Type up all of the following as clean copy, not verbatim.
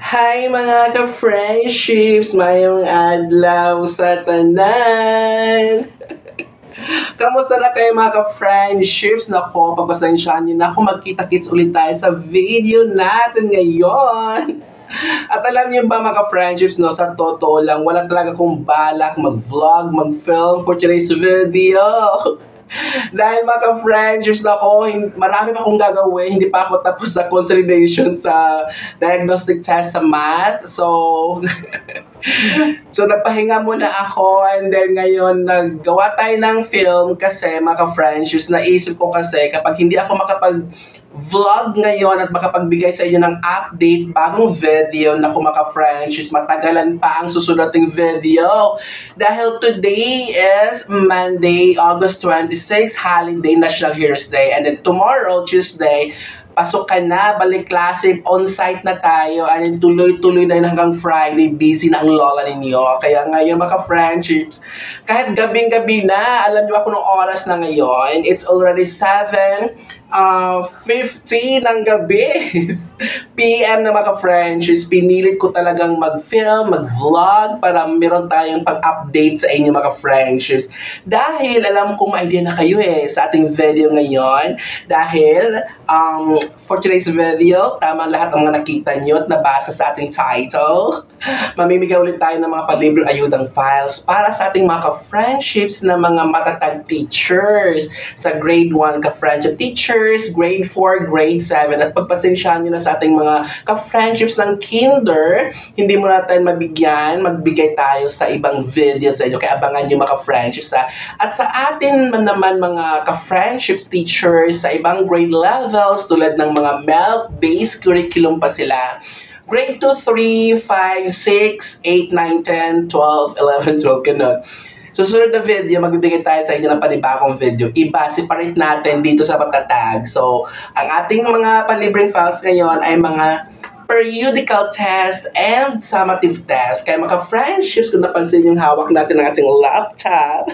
Hi mga ka-friendships! Mayong adlaw sa tanan! Kamusta na kayo mga ka-friendships? Nako, pagpasensyahan nyo na kung magkita-kits ulit tayo sa video natin ngayon. At alam niyo ba mga ka-friendships, no, sa totoo lang, wala talaga akong balak mag-vlog, mag-film for today's video. Dahil mga ka-friendships na ako, marami pa akong gagawin. Hindi pa ako tapos sa consolidation sa diagnostic test sa math. So nagpahinga muna ako and then ngayon naggawa tayo ng film kasi mga ka-friendships, naisip ko kasi kapag hindi ako makapag-vlog ngayon at makapagbigay sa inyo ng update, bagong video na kung maka-friendships, matagalan pa ang susunod video. Dahil today is Monday, August 26, holiday, National Heroes Day. And then tomorrow, Tuesday, pasok ka na, balik klase, on-site na tayo, and tuloy-tuloy na yun hanggang Friday, busy na ang lola ninyo. Kaya ngayon mga friendships, kahit gabing-gabi na, alam niyo ako ng oras na ngayon, it's already 7:50 ng gabi. PM na mga friendships, pinilit ko talagang mag-film, mag-vlog para meron tayong pag-update sa inyo mga friendships. Dahil alam kong may idea na kayo sa ating video ngayon. Dahil for today's video, tama lahat ng mga nakita nyo at nabasa sa ating title. Mamimigay ulit tayo ng mga palibreng ayudang files para sa ating mga ka-friendships na mga matatag teachers sa grade 1 ka-friendship teachers, grade 4, grade 7. At pagpasensyahan nyo na sa ating mga ka-friendships ng kinder, hindi mo natin magbigay tayo sa ibang video sa inyo. Kaya abangan nyo mga ka-friendships At sa atin naman mga ka-friendships teachers sa ibang grade levels tulad ng mga MELP-based curriculum pa sila. Grade 2, 3, 5, 6, 8, 9, 10, 12, 11, 12, ganun. Susunod na video, magbibigay tayo sa inyo ng panibagong video. Iba, separate natin dito sa matatag. So, ang ating mga palibreng files ngayon ay mga periodical test and summative test. Kaya mga friendships, kung napansin yung hawak natin ng ating laptop,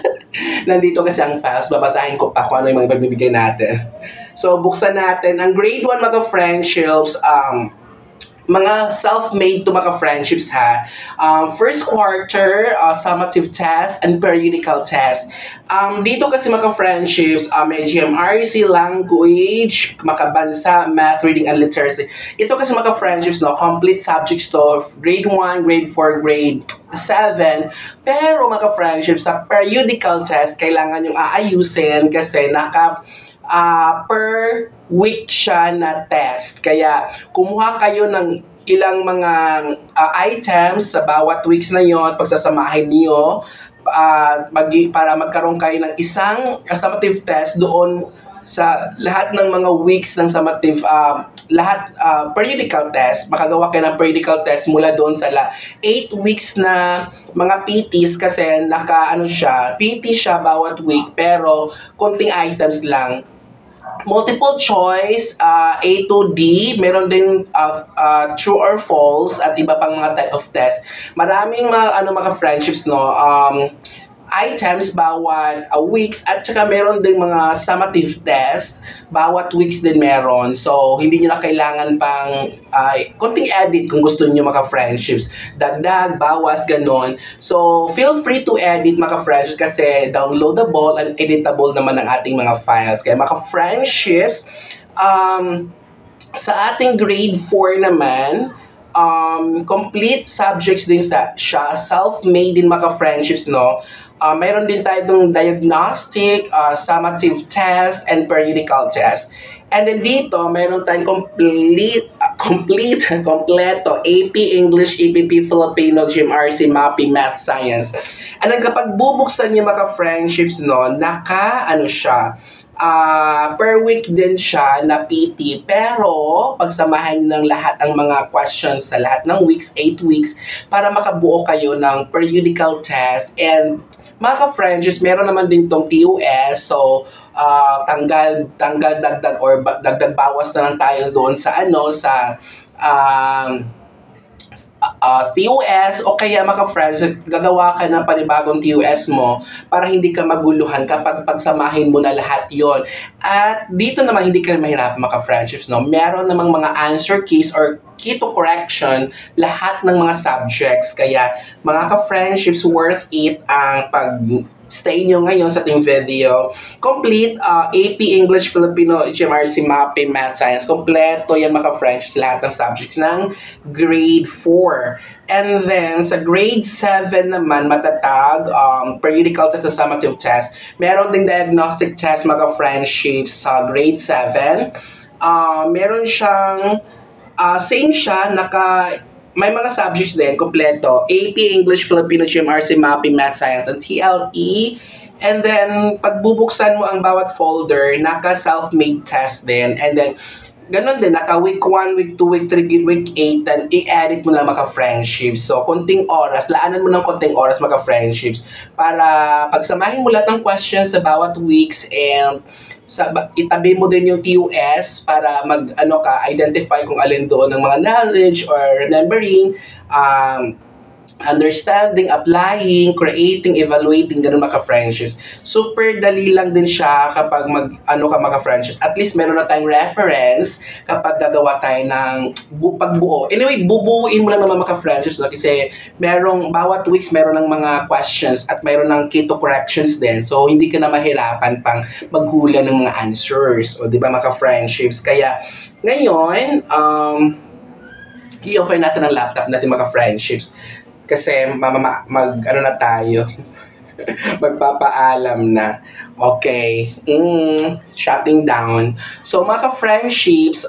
nandito kasi ang files. Babasahin ko pa kung ano yung mga ibibigay natin. So, buksan natin. Ang grade 1 mga friendships, mga self-made to mga friendships first quarter, summative test, and periodical test. Dito kasi mga friendships, may GMRC, language, makabansa, math, reading, and literacy. Ito kasi mga friendships, no, complete subjects to grade 1, grade 4, grade 7. Pero mga friendships, sa periodical test, kailangan yung aayusin kasi per week siya na test. Kaya, kumuha kayo ng ilang mga items sa bawat weeks na yon, pagsasamahin niyo para magkaroon kayo ng isang summative test doon sa lahat ng mga weeks ng summative periodical test. Makagawa kayo ng periodical test mula doon sa 8 weeks na mga PTs kasi PT siya bawat week pero konting items lang. Multiple choice, A to D, meron din true or false at iba pang mga type of test. Maraming mga friendships, no, items bawat weeks at saka meron din mga summative test bawat weeks din meron. So, hindi nyo na kailangan pang konting edit kung gusto nyo mga friendships. Dagdag, bawas, ganon. So, feel free to edit mga friendships kasi downloadable and editable naman ang ating mga files. Kaya mga friendships, sa ating grade 4 naman, complete subjects din siya, self-made din mga friendships, no? Mayroon din tayo itong diagnostic, summative test, and periodical test. And then dito, mayroon tayong kompleto, AP English, EPP Filipino, GMRC, MAPI, Math, Science. And then kapag bubuksan niyo mga friendships, no, per week din siya na PT, pero pagsamahan nyo ng lahat ang mga questions sa lahat ng weeks, 8 weeks, para makabuo kayo ng periodical test. And mga ka-friendships, meron naman din tong TUS, so tanggal, dagdag, or dagdag bawas na lang tayo doon sa TUS o kaya mga friends, gagawa ka ng panibagong TUS mo para hindi ka maguluhan kapag pagsamahin mo na lahat yon. At dito naman hindi ka mahirap mga friendships, no? Meron namang mga answer keys or key to correction lahat ng mga subjects. Kaya mga ka-friendships, worth it ang pag-stay nyo ngayon sa ating video. Complete AP English, Filipino, HMRC, MAPE, Math, Science. Kompleto yan mga ka-friendships, lahat ng subjects ng grade 4. And then, sa grade 7 naman, matatag, periodical test and summative test. Meron ding diagnostic test mga friendships sa grade 7. Meron siyang, same siya, may mga subjects din, kompleto. AP, English, Filipino, GMRC, MAPE, Math, Science, and TLE. And then, pagbubuksan mo ang bawat folder, naka-self-made test din. And then, ganun din, naka week 1, week 2, week 3, week 8, then i-edit mo na maka-friendships. So, konting oras, laanan mo ng konting oras maka-friendships para pagsamahin mo lahat ng questions sa bawat weeks and itabi mo din yung TUS para identify kung alin doon ng mga knowledge or remembering, understanding, applying, creating, evaluating, ganun maka-friendships. Super dali lang din siya kapag maka-friendships. At least meron na tayong reference kapag gagawa tayo ng pagbuo. Anyway, bubuuin mo lang naman maka-friendships, no? Kasi bawat weeks meron ng mga questions at meron ng key to corrections din. So, hindi ka na mahirapan pang maghula ng mga answers. O, di ba, maka-friendships? Kaya, ngayon, i-offer natin ang laptop natin maka-friendships. Kasi na tayo. Magpapaalam na. Okay. Shutting down. So, mga ka-friendships,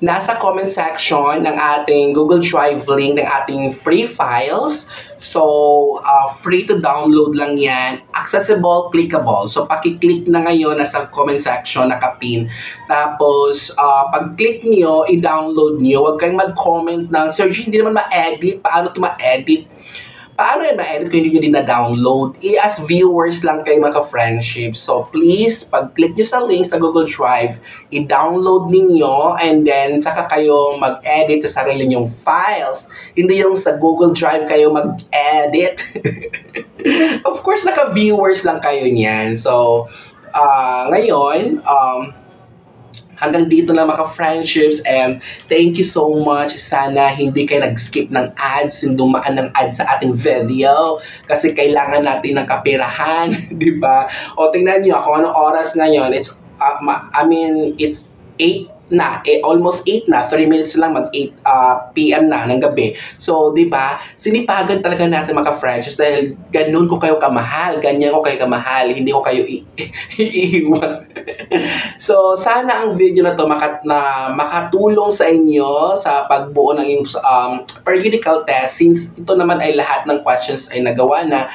nasa comment section ng ating Google Drive link ng ating free files. So, free to download lang yan. Accessible, clickable. So, paki-click na ngayon nasa comment section, nakapin. Tapos, pag-click nyo, i-download nyo. Huwag kayong mag-comment ng, Sir, hindi naman ma-edit. Paano ito ma-edit? Paano yan ma-edit kung hindi nyo din na-download? As viewers lang kayo mga friendship. So, please, pag-click nyo sa link sa Google Drive, i-download ninyo and then saka kayo mag-edit sa sarili nyong files. Hindi yung sa Google Drive kayo mag-edit. Of course, naka-viewers lang kayo niyan. So, ngayon, hanggang dito na mga friendships and thank you so much. Sana hindi kayo nag-skip ng ads, yung dumaan ng ads sa ating video kasi kailangan natin ng kapirahan, di ba? O tingnan nyo ako, anong oras ngayon? It's, it's 8 na, almost 8 na, 3 minutes lang mag-8 PM na ng gabi. So, di ba, sinipagan talaga natin mga friendships dahil ganun ko kayo kamahal, ganyan ko kayo kamahal, hindi ko kayo iiwan. So, sana ang video na to makatulong sa inyo sa pagbuo ng yung periodical test since ito naman ay lahat ng questions ay nagawa na.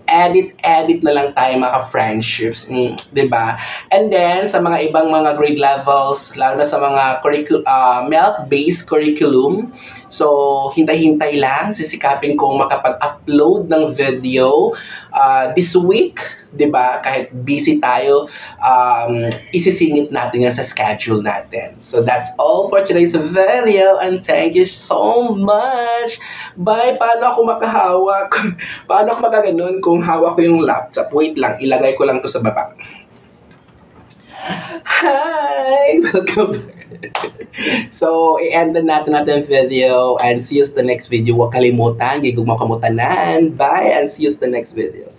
Edit na lang tayo mga friendships, diba? And then, sa mga ibang mga grade levels, lalo na sa mga MELC-based curriculum, so, hintay-hintay lang, sisikapin kong makapag-upload ng video this week, diba? Kahit busy tayo, isisingit natin yan sa schedule natin. So, that's all for today's video and thank you so much! Bye! Paano ako makahawak? Paano ako magaganon kung hawak ko yung laptop? Wait lang, ilagay ko lang to sa baba. Hi! Welcome back. So, i-end na natin video and see you sa the next video. Huwag kalimutan, gigugmaw kamutanan. Bye and see you sa the next video.